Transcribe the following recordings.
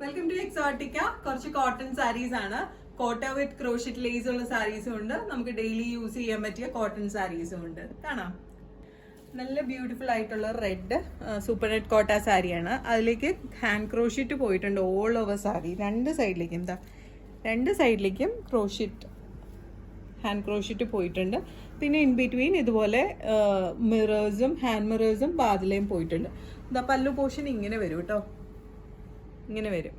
Welcome to Exotica. കുറച്ച് cotton saris ആണ്. Kota with crochet lace ഉള്ള സാരീസും ഉണ്ട്. നമുക്ക് ഡെയിലി യൂസ് ചെയ്യാൻ പറ്റിയ കോട്ടൺ സാരീസും ഉണ്ട്. കാണാം. നല്ല ബ്യൂട്ടിഫുൾ ആയിട്ടുള്ള റെഡ് സൂപ്പർ നെറ്റ് കോട്ട സാരിയാണ്. അതിലേക്ക് ഹാൻഡ് ക്രോഷറ്റ് പോയിട്ടുണ്ട് ഓൾ ഓവർ സാരി. രണ്ട് സൈഡിലേക്കും ക്രോഷറ്റ് ഹാൻഡ് ക്രോഷറ്റ് പോയിട്ടുണ്ട്. പിന്നെ ഇൻ ബിറ്റ്വീൻ ഇതുപോലെ മിറേഴ്സും ഹാൻഡ് മിറേഴ്സും ബാതിലയും പോയിട്ടുണ്ട്. ഇതാ പല്ലു പോർഷൻ ഇങ്ങനെ വരും കേട്ടോ, ഇങ്ങനെ വരും.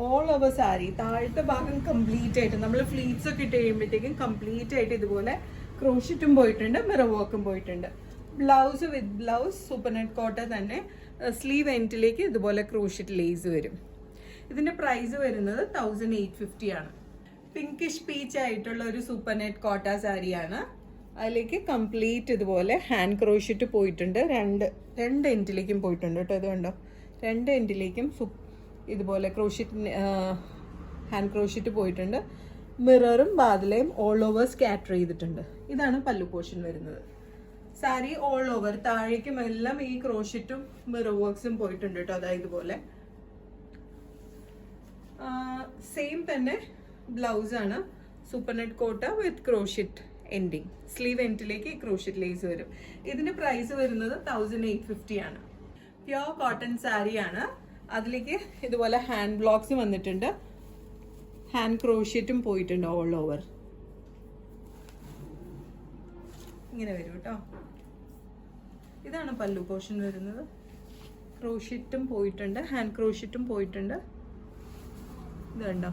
ഓൾ ഓവർ സാരി താഴത്തെ ഭാഗം കംപ്ലീറ്റ് ആയിട്ട് നമ്മൾ ഫ്ലീറ്റ്സ് ഒക്കെ ഇട്ട് കഴിയുമ്പോഴത്തേക്കും കംപ്ലീറ്റ് ആയിട്ട് ഇതുപോലെ ക്രോഷറ്റും പോയിട്ടുണ്ട്, മിറർ വർക്കും പോയിട്ടുണ്ട്. Blouse with blouse super net കോട്ട തന്നെ. സ്ലീവ് എൻഡിലേക്ക് ഇതുപോലെ ക്രോഷറ്റ് ലേസ് വരും. ഇതിന്റെ പ്രൈസ് വരുന്നത് 1850 ആണ്. പിങ്കിഷ് പീച്ച് ആയിട്ടുള്ള ഒരു സൂപ്പർ നെറ്റ് കോട്ട സാരിയാണ്. അതിലേക്ക് കംപ്ലീറ്റ് ഇതുപോലെ ഹാൻഡ് ക്രോഷറ്റ് പോയിട്ടുണ്ട്. രണ്ട് എൻഡിലേക്കും പോയിട്ടുണ്ട് കേട്ടോ. ഇതുകൊണ്ടോ, രണ്ട് എൻഡിലേക്കും ഇതുപോലെ ക്രോഷറ്റ് ഹാൻഡ് ക്രോഷറ്റ് പോയിട്ടുണ്ട്. മിററും ബാതിലയും ഓൾ ഓവർ സ്കാറ്റർ ചെയ്തിട്ടുണ്ട്. ഇതാണ് പല്ലു പോർഷൻ വരുന്നത്. സാരി ഓൾ ഓവർ താഴേക്കും എല്ലാം ഈ ക്രോഷറ്റും മിറർ വർക്ക്സും പോയിട്ടുണ്ട് കേട്ടോ. അതായത് ഇതുപോലെ സെയിം തന്നെ ബ്ലൗസ് ആണ്. Super net Kota with crochet ending. Sleeve എൻഡിലേക്ക് ക്രോഷറ്റ് ലേസ് വരും. ഇതിന്റെ പ്രൈസ് വരുന്നത് 1850 ആണ്. പ്യോർ കോട്ടൺ സാരിയാണ്. അതിലേക്ക് ഇതുപോലെ ഹാൻഡ് ബ്ലോക്സ് വന്നിട്ടുണ്ട്. ഹാൻഡ് ക്രോഷറ്റും പോയിട്ടുണ്ട് ഓൾ ഓവർ. ഇങ്ങനെ വരും കേട്ടോ. ഇതാണ് പല്ലു പോർഷൻ വരുന്നത്. ക്രോഷറ്റും പോയിട്ടുണ്ട്, ഹാൻഡ് ക്രോഷറ്റും പോയിട്ടുണ്ട്. ഇത് കണ്ടോ,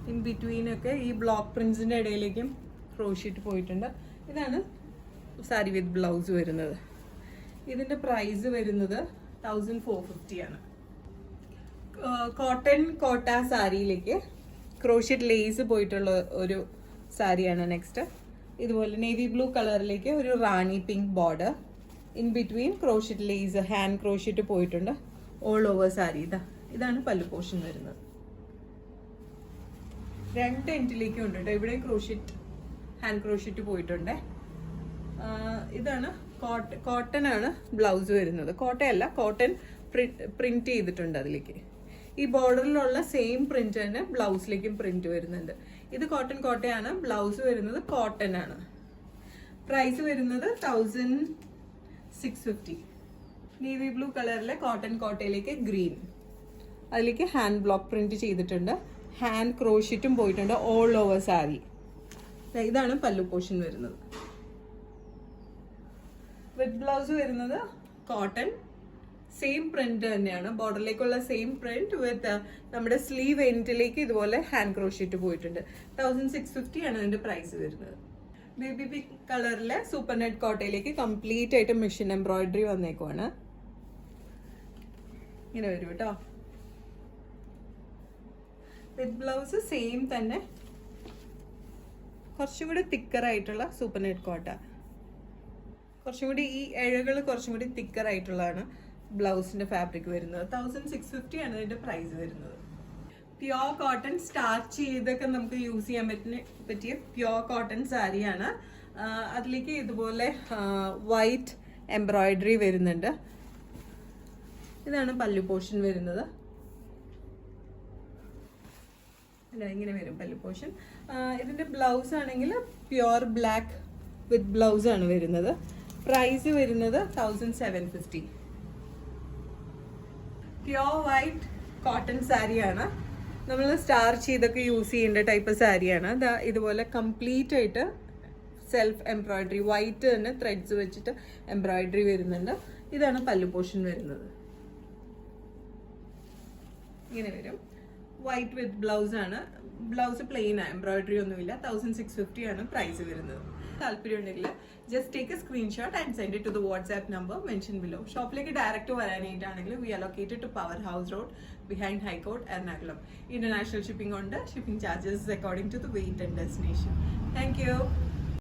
ഇൻ ബിറ്റ്വീനൊക്കെ ഈ ബ്ലോക്ക് പ്രിന്റ്സിന്റെ ഇടയിലേക്കും ക്രോഷറ്റ് പോയിട്ടുണ്ട്. ഇതാണ് സാരി വിത്ത് ബ്ലൗസ് വരുന്നത്. ഇതിന്റെ പ്രൈസ് വരുന്നത് 1450 ആണ്. കോട്ടൺ കോട്ട സാരിയിലേക്ക് ക്രോഷറ്റ് ലേസ് പോയിട്ടുള്ള ഒരു സാരിയാണ് നെക്സ്റ്റ്. ഇതുപോലെ നേവി ബ്ലൂ കളറിലേക്ക് ഒരു rani pink border, in between crochet lace hand crochet പോയിട്ടുണ്ട്. All over sari. ഇതാണ് പല്ലു പോർഷൻ വരുന്നത്. രണ്ട് എൻഡിലേക്കും ഉണ്ട് കേട്ടോ. ഇവിടെ ക്രോഷറ്റ് ഹാൻഡ് ക്രോഷറ്റ് പോയിട്ടുണ്ട്. ഇതാണ് കോട്ടൺ ആണ് ബ്ലൗസ് വരുന്നത്. കോട്ടയല്ല, കോട്ടൺ പ്രിന്റ് ചെയ്തിട്ടുണ്ട് അതിലേക്ക്. ഈ ബോർഡറിലുള്ള സെയിം പ്രിന്റ് തന്നെ ബ്ലൗസിലേക്കും പ്രിന്റ് വരുന്നുണ്ട്. ഇത് കോട്ടൺ കോട്ടയാണ്. ബ്ലൗസ് വരുന്നത് കോട്ടൺ ആണ്. പ്രൈസ് വരുന്നത് 1650. നേവി ബ്ലൂ കളറിലെ കോട്ടൺ കോട്ടയിലേക്ക് ഗ്രീൻ. അതിലേക്ക് ഹാൻഡ് ബ്ലോക്ക് പ്രിന്റ് ചെയ്തിട്ടുണ്ട്. ഹാൻഡ് ക്രോഷറ്റും പോയിട്ടുണ്ട് ഓൾ ഓവർ സാരി. ഇതാണ് പല്ലു പോർഷൻ വരുന്നത്. വിത്ത് ബ്ലൗസ് വരുന്നത് കോട്ടൺ, സെയിം പ്രിന്റ് തന്നെയാണ്. ബോർഡറിലേക്കുള്ള സെയിം പ്രിന്റ് വിത്ത് നമ്മുടെ സ്ലീവ് എൻഡിലേക്ക് ഇതുപോലെ ഹാൻഡ് ക്രോഷറ്റ് പോയിട്ടുണ്ട്. 1650 ആണ് ഇതിന്റെ പ്രൈസ് വരുന്നത്. ബേബി പിങ്ക് കളറിലെ സൂപ്പർ നെറ്റ് കോട്ടയിലേക്ക് കംപ്ലീറ്റ് ആയിട്ട് മെഷീൻ എംബ്രോയിഡറി വന്നേക്കുവാണ്. ഇങ്ങനെ വരും കേട്ടോ. വിത്ത് ബ്ലൗസ് സെയിം തന്നെ, കുറച്ചും കൂടി തിക്കർ ആയിട്ടുള്ള സൂപ്പർ നെറ്റ് കോട്ട. കുറച്ചും കൂടി ഈ ഇഴകൾ കുറച്ചും കൂടി തിക്കർ ആയിട്ടുള്ളതാണ് ബ്ലൗസിന്റെ ഫാബ്രിക് വരുന്നത്. 1650 ആണ് ഇതിന്റെ പ്രൈസ് വരുന്നത്. പ്യോർ കോട്ടൺ സ്റ്റാർച്ച് ചെയ്തൊക്കെ നമുക്ക് യൂസ് ചെയ്യാൻ പറ്റിയ പ്യോർ കോട്ടൺ സാരിയാണ്. അതിലേക്ക് ഇതുപോലെ വൈറ്റ് എംബ്രോയിഡറി വരുന്നുണ്ട്. ഇതാണ് പല്ലു പോർഷൻ വരുന്നത്. അല്ല, ഇങ്ങനെ വരും പല്ലു പോർഷൻ. ഇതിന്റെ ബ്ലൗസ് ആണെങ്കിൽ പ്യോർ ബ്ലാക്ക് വിത്ത് ബ്ലൗസ് ആണ് വരുന്നത്. പ്രൈസ് വരുന്നത് 1750. പ്യോർ വൈറ്റ് കോട്ടൺ സാരിയാണ്. നമ്മൾ സ്റ്റാർച്ച് ചെയ്തൊക്കെ യൂസ് ചെയ്യേണ്ട ടൈപ്പ് സാരിയാണ്. ഇതുപോലെ കംപ്ലീറ്റ് ആയിട്ട് സെൽഫ് എംബ്രോയിഡറി, വൈറ്റ് തന്നെ ത്രെഡ്സ് വെച്ചിട്ട് എംബ്രോയിഡറി വരുന്നുണ്ട്. ഇതാണ് പല്ലു പോർഷൻ വരുന്നത്. ഇങ്ങനെ വരും. വൈറ്റ് വിത്ത് ബ്ലൗസ് ആണ്. ബ്ലൗസ് പ്ലെയിൻ ആണ്, എംബ്രോയിഡറി ഒന്നുമില്ല. 1650 ആണ് പ്രൈസ് വരുന്നത്. താല്പര്യം ഉണ്ടെങ്കിൽ just take a screenshot and send it to the WhatsApp number mention below. ഷോപ്പിലേക്ക് ഡയറക്റ്റ് വരാനായിട്ടാണെങ്കിൽ we are located to power house road behind high court Ernakulam. International shipping ഉണ്ട്. Shipping charges according to the weight and destination. Thank you.